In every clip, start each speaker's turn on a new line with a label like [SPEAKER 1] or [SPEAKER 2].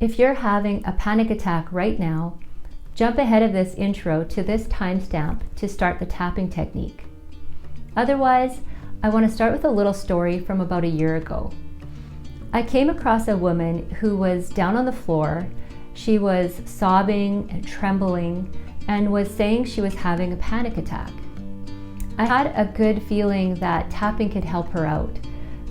[SPEAKER 1] If you're having a panic attack right now, jump ahead of this intro to this timestamp to start the tapping technique. Otherwise, I want to start with a little story from about a year ago. I came across a woman who was down on the floor. She was sobbing and trembling and was saying she was having a panic attack. I had a good feeling that tapping could help her out.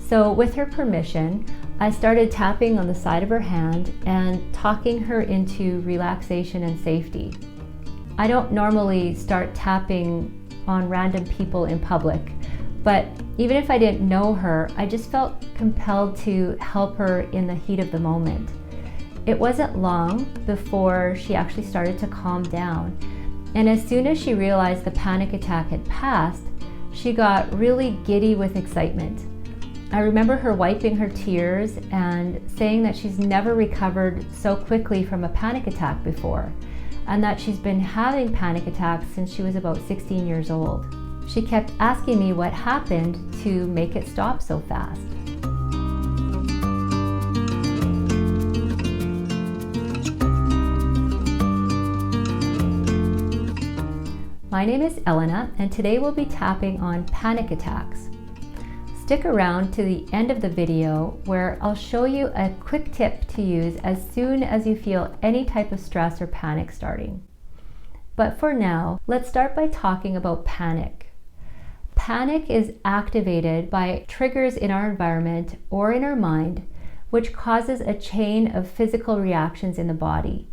[SPEAKER 1] So with her permission, I started tapping on the side of her hand and talking her into relaxation and safety. I don't normally start tapping on random people in public, but even if I didn't know her, I just felt compelled to help her in the heat of the moment. It wasn't long before she actually started to calm down, and as soon as she realized the panic attack had passed, she got really giddy with excitement. I remember her wiping her tears and saying that she's never recovered so quickly from a panic attack before, and that she's been having panic attacks since she was about 16 years old. She kept asking me what happened to make it stop so fast. My name is Elena, and today we'll be tapping on panic attacks. Stick around to the end of the video where I'll show you a quick tip to use as soon as you feel any type of stress or panic starting. But for now, let's start by talking about panic. Panic is activated by triggers in our environment or in our mind, which causes a chain of physical reactions in the body,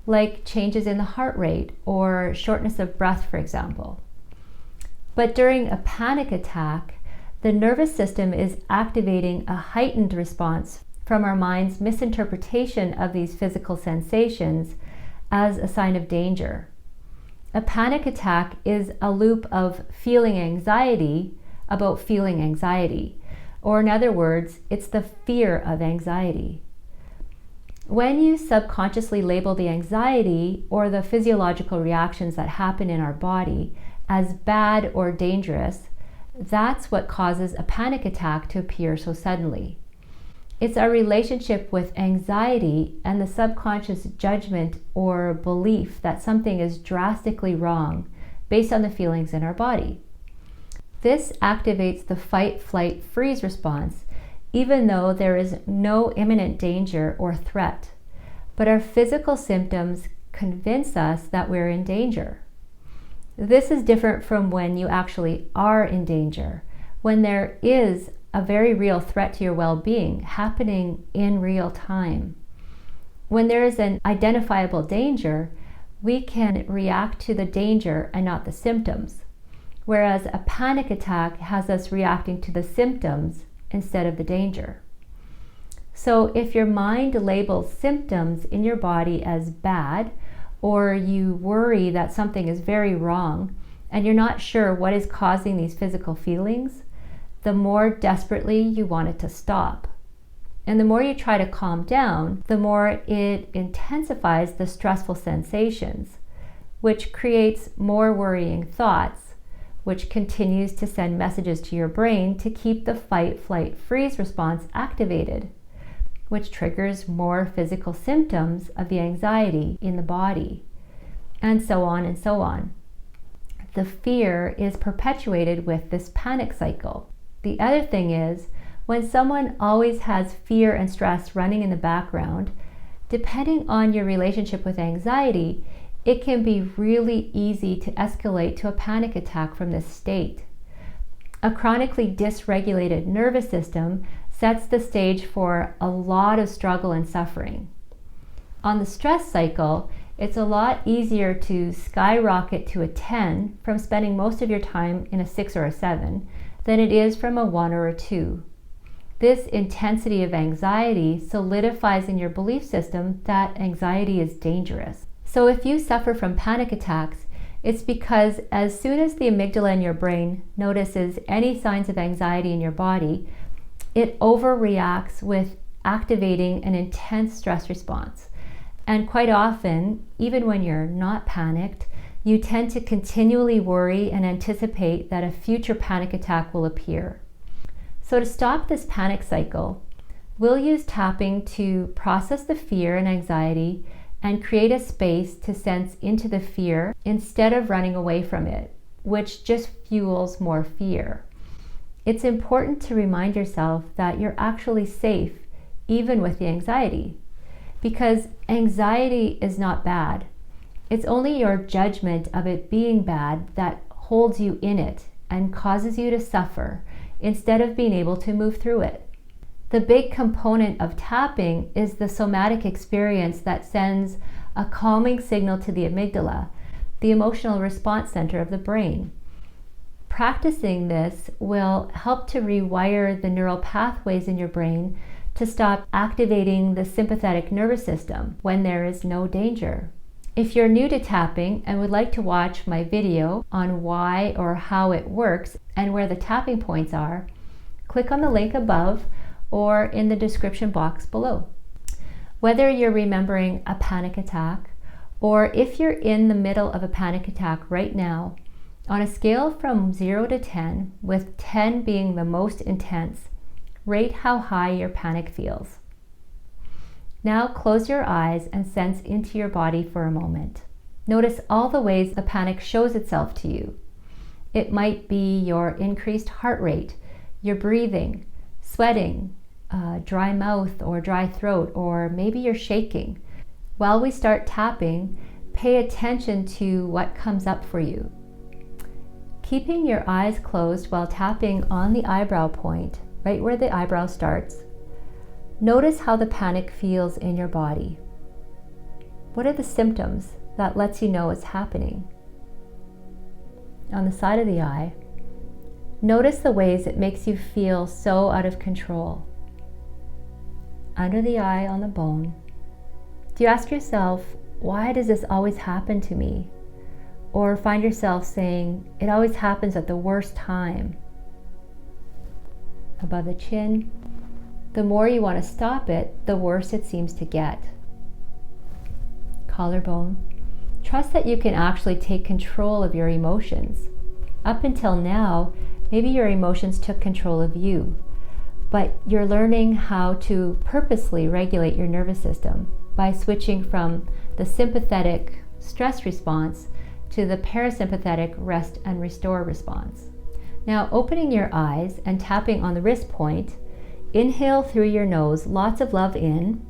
[SPEAKER 1] like changes in the heart rate or shortness of breath, for example. But during a panic attack, the nervous system is activating a heightened response from our mind's misinterpretation of these physical sensations as a sign of danger. A panic attack is a loop of feeling anxiety about feeling anxiety, or in other words, it's the fear of anxiety. When you subconsciously label the anxiety or the physiological reactions that happen in our body as bad or dangerous, that's what causes a panic attack to appear so suddenly. It's our relationship with anxiety and the subconscious judgment or belief that something is drastically wrong based on the feelings in our body. This activates the fight, flight, freeze response, even though there is no imminent danger or threat. But our physical symptoms convince us that we're in danger. This is different from when you actually are in danger, when there is a very real threat to your well-being happening in real time. When there is an identifiable danger, we can react to the danger and not the symptoms, whereas a panic attack has us reacting to the symptoms instead of the danger. So if your mind labels symptoms in your body as bad, or you worry that something is very wrong, and you're not sure what is causing these physical feelings, the more desperately you want it to stop. And the more you try to calm down, the more it intensifies the stressful sensations, which creates more worrying thoughts, which continues to send messages to your brain to keep the fight, flight, freeze response activated, which triggers more physical symptoms of the anxiety in the body, and so on and so on. The fear is perpetuated with this panic cycle. The other thing is, when someone always has fear and stress running in the background, depending on your relationship with anxiety, it can be really easy to escalate to a panic attack from this state. A chronically dysregulated nervous system sets the stage for a lot of struggle and suffering. On the stress cycle, it's a lot easier to skyrocket to a 10 from spending most of your time in a 6 or a 7 than it is from a 1 or a 2. This intensity of anxiety solidifies in your belief system that anxiety is dangerous. So if you suffer from panic attacks, it's because as soon as the amygdala in your brain notices any signs of anxiety in your body, it overreacts with activating an intense stress response. And quite often, even when you're not panicked, you tend to continually worry and anticipate that a future panic attack will appear. So to stop this panic cycle, We'll use tapping to process the fear and anxiety and create a space to sense into the fear instead of running away from it, which just fuels more fear. It's important to remind yourself that you're actually safe even with the anxiety, because anxiety is not bad. It's only your judgment of it being bad that holds you in it and causes you to suffer instead of being able to move through it. The big component of tapping is the somatic experience that sends a calming signal to the amygdala, the emotional response center of the brain. Practicing this will help to rewire the neural pathways in your brain to stop activating the sympathetic nervous system when there is no danger. If you're new to tapping and would like to watch my video on why or how it works and where the tapping points are, click on the link above or in the description box below. Whether you're remembering a panic attack or if you're in the middle of a panic attack right now, on a scale from 0 to 10, with 10 being the most intense, rate how high your panic feels. Now close your eyes and sense into your body for a moment. Notice all the ways the panic shows itself to you. It might be your increased heart rate, your breathing, sweating, dry mouth or dry throat, or maybe you're shaking. While we start tapping, pay attention to what comes up for you. Keeping your eyes closed while tapping on the eyebrow point, right where the eyebrow starts, notice how the panic feels in your body. What are the symptoms that lets you know it's happening? On the side of the eye, notice the ways it makes you feel so out of control. Under the eye on the bone, do you ask yourself, why does this always happen to me? Or find yourself saying, it always happens at the worst time? Above the chin, the more you want to stop it, the worse it seems to get. Collarbone, trust that you can actually take control of your emotions. Up until now, maybe your emotions took control of you, but you're learning how to purposely regulate your nervous system by switching from the sympathetic stress response to the parasympathetic rest and restore response. Now, opening your eyes and tapping on the wrist point, inhale through your nose, lots of love in,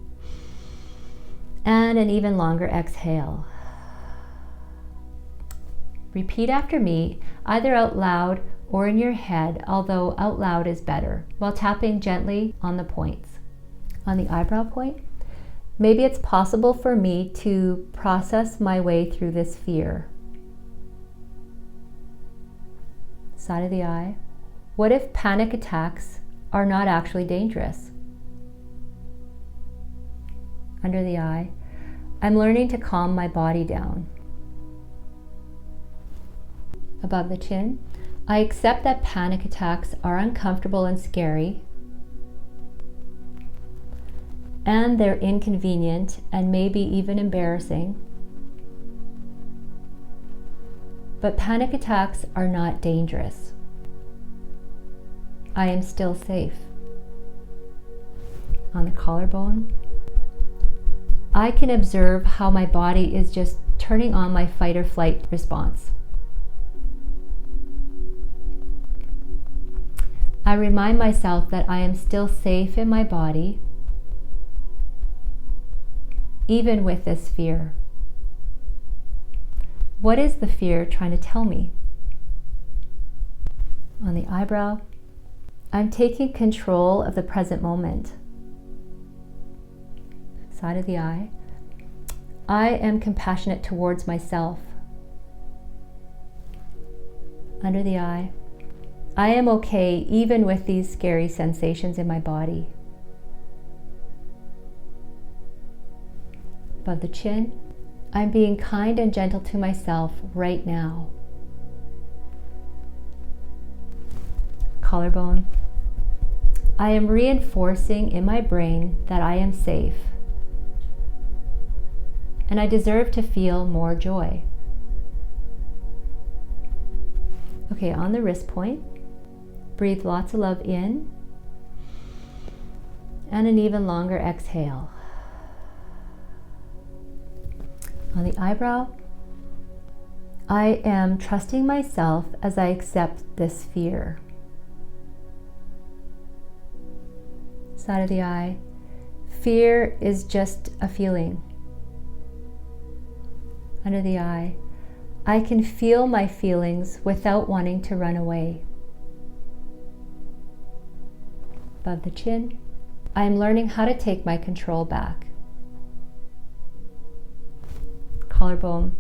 [SPEAKER 1] and an even longer exhale. Repeat after me, either out loud or in your head, although out loud is better, while tapping gently on the points. On the eyebrow point, maybe it's possible for me to process my way through this fear. Side of the eye, what if panic attacks are not actually dangerous? Under the eye, I'm learning to calm my body down. Above the chin, I accept that panic attacks are uncomfortable and scary, and they're inconvenient and maybe even embarrassing. But panic attacks are not dangerous. I am still safe. On the collarbone, I can observe how my body is just turning on my fight or flight response. I remind myself that I am still safe in my body, even with this fear. What is the fear trying to tell me? On the eyebrow, I'm taking control of the present moment. Side of the eye, I am compassionate towards myself. Under the eye, I am okay even with these scary sensations in my body. Above the chin, I'm being kind and gentle to myself right now. Collarbone, I am reinforcing in my brain that I am safe and I deserve to feel more joy. Okay, on the wrist point, breathe lots of love in And an even longer exhale. On the eyebrow, I am trusting myself as I accept this fear. Side of the eye, fear is just a feeling. Under the eye, I can feel my feelings without wanting to run away. Above the chin, I am learning how to take my control back. Collarbone,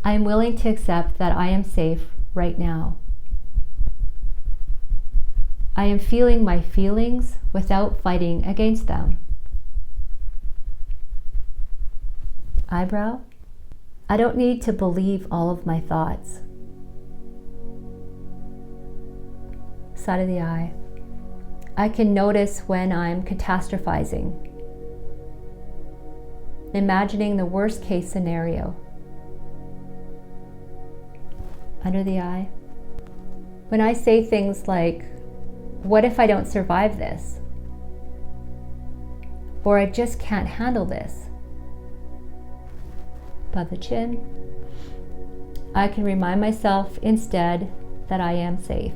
[SPEAKER 1] I am willing to accept that I am safe right now. I am feeling my feelings without fighting against them. Eyebrow, I don't need to believe all of my thoughts. Side of the eye, I can notice when I'm catastrophizing, imagining the worst case scenario. Under the eye, when I say things like, what if I don't survive this? Or I just can't handle this. Above the chin, I can remind myself instead that I am safe.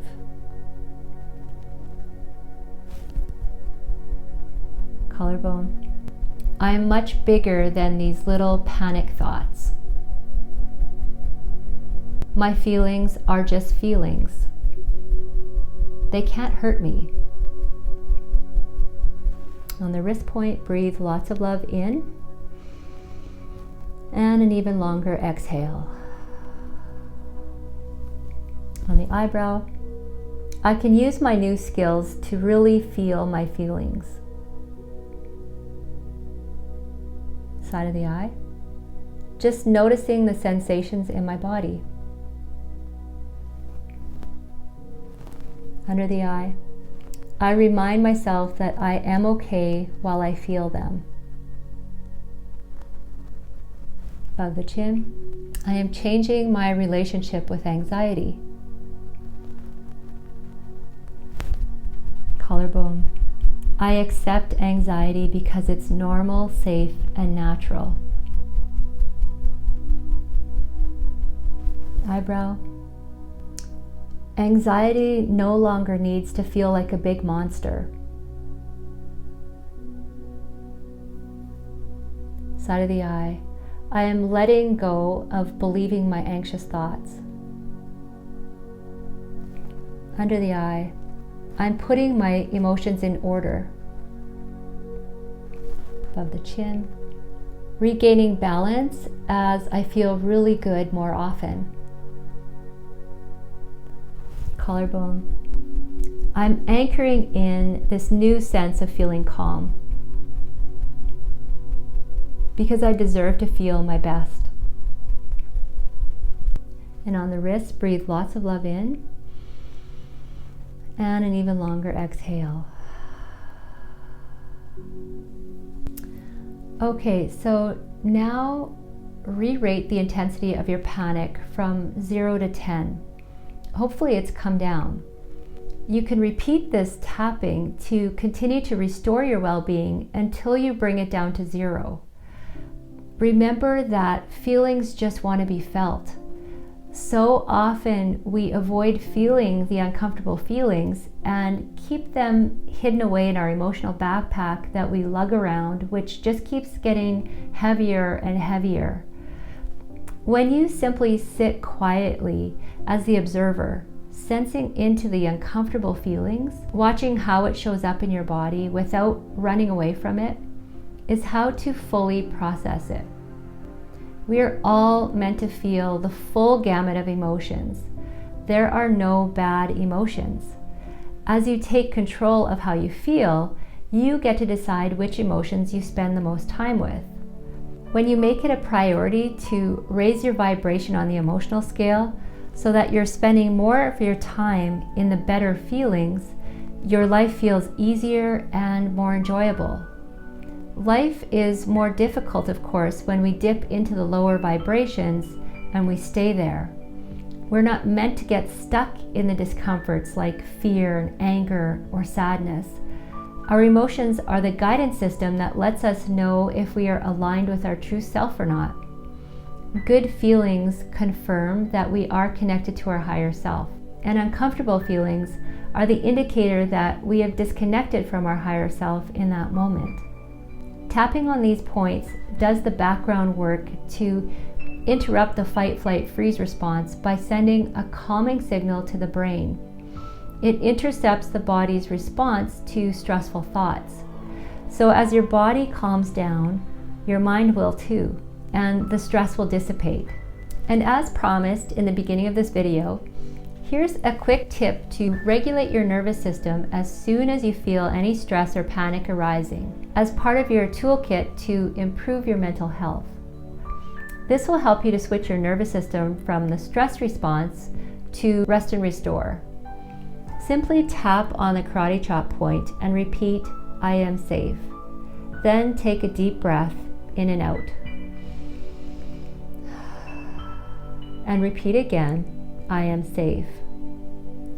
[SPEAKER 1] Collarbone, I am much bigger than these little panic thoughts. My feelings are just feelings. They can't hurt me. On the wrist point, breathe lots of love in and an even longer exhale. On the eyebrow, I can use my new skills to really feel my feelings. Side of the eye, just noticing the sensations in my body. Under the eye, I remind myself that I am okay while I feel them. Above the chin, I am changing my relationship with anxiety. Collarbone, I accept anxiety because it's normal, safe, and natural. Eyebrow, anxiety no longer needs to feel like a big monster. Side of the eye, I am letting go of believing my anxious thoughts. Under the eye, I'm putting my emotions in order. Above the chin, regaining balance as I feel really good more often. Collarbone, I'm anchoring in this new sense of feeling calm because I deserve to feel my best. And on the wrist, breathe lots of love in and an even longer exhale. Okay, so now re-rate the intensity of your panic from 0 to 10. Hopefully it's come down. You can repeat this tapping to continue to restore your well-being until you bring it down to 0. Remember that feelings just want to be felt. So often we avoid feeling the uncomfortable feelings and keep them hidden away in our emotional backpack that we lug around, which just keeps getting heavier and heavier. When you simply sit quietly as the observer, sensing into the uncomfortable feelings, watching how it shows up in your body without running away from it, is how to fully process it. We are all meant to feel the full gamut of emotions. There are no bad emotions. As you take control of how you feel, you get to decide which emotions you spend the most time with. When you make it a priority to raise your vibration on the emotional scale so that you're spending more of your time in the better feelings, your life feels easier and more enjoyable. Life is more difficult, of course, when we dip into the lower vibrations and we stay there. We're not meant to get stuck in the discomforts like fear and anger or sadness. Our emotions are the guidance system that lets us know if we are aligned with our true self or not. Good feelings confirm that we are connected to our higher self, and uncomfortable feelings are the indicator that we have disconnected from our higher self in that moment. Tapping on these points does the background work to interrupt the fight, flight, freeze response by sending a calming signal to the brain. It intercepts the body's response to stressful thoughts. So as your body calms down, your mind will too, and the stress will dissipate. And as promised in the beginning of this video, here's a quick tip to regulate your nervous system as soon as you feel any stress or panic arising, as part of your toolkit to improve your mental health. This will help you to switch your nervous system from the stress response to rest and restore. Simply tap on the karate chop point and repeat, "I am safe." Then take a deep breath in and out. And repeat again, "I am safe."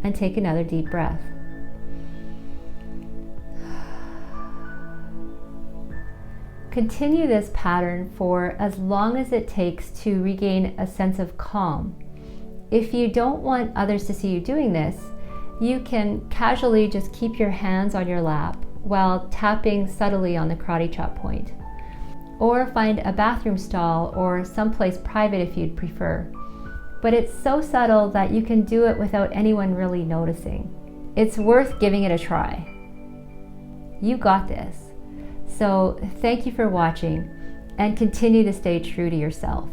[SPEAKER 1] And take another deep breath. Continue this pattern for as long as it takes to regain a sense of calm. If you don't want others to see you doing this, you can casually just keep your hands on your lap while tapping subtly on the karate chop point. Or find a bathroom stall or someplace private if you'd prefer. But it's so subtle that you can do it without anyone really noticing. It's worth giving it a try. You got this. So thank you for watching, and continue to stay true to yourself.